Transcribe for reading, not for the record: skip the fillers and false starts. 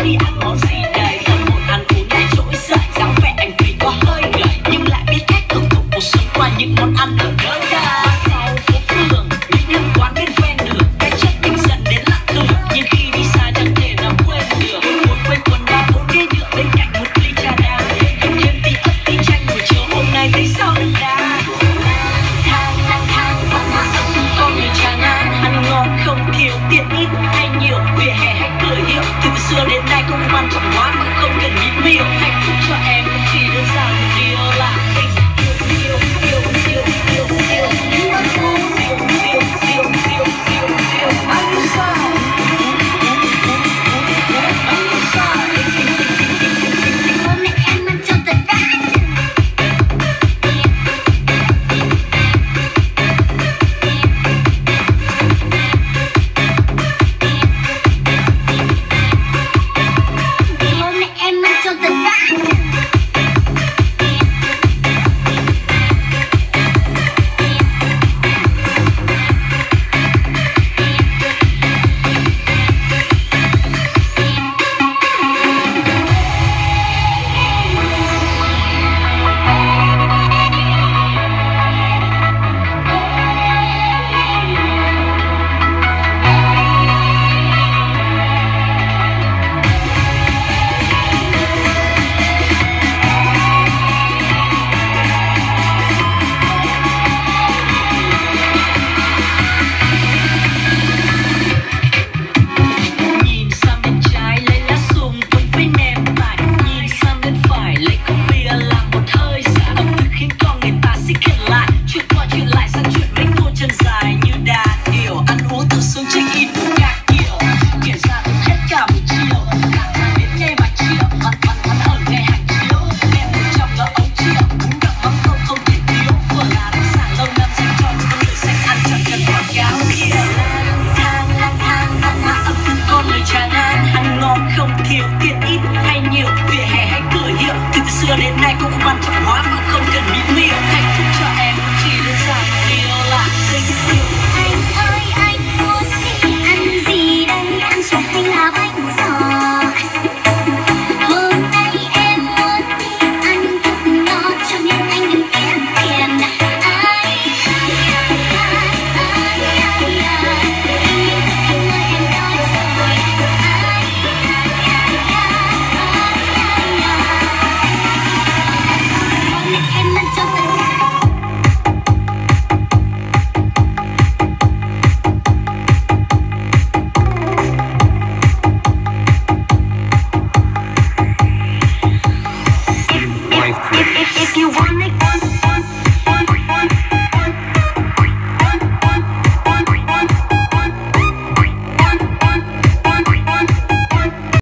đi ăn món gì đây? Tâm hồn ăn uống lại trỗi dậy, dáng vẻ anh tuy có hơi gầy nhưng lại biết cách hưởng thụ cuộc sống qua những món ăn ở nơi đây. Sau phố phường, những quán bên ven đường, cái chất tinh dần đến lạ thường. Nhưng khi đi xa chẳng thể nào quên được. Muốn quên quần ba bốn ghế nhựa bên cạnh một ly trà đá. Thêm tí ớt tí chanh buổi chiều hôm nay thấy sao được đã. Lang thang văn hóa ẩm thực con người Tràng An, ăn ngon không thiếu, tiền ít hay nhiều, vỉa hè hay cửa hiệu từ xưa đến nay cũng quan trọng hóa mà không cần nghĩ miêu. Hạnh phúc cho em cũng chỉ đơn giản một điều là tình yêu. Xưa đến nay cũng quan trọng hóa mà không cần nghĩ miêu. Hạnh phúc cho em cũng chỉ đơn giản một điều là tình yêu. Anh ơi anh muốn gì, ăn gì đây? Ăn chả hay là bánh giò? Hôm nay em muốn đi ăn thật ngon cho nên anh đừng kiếm tiền. If you want it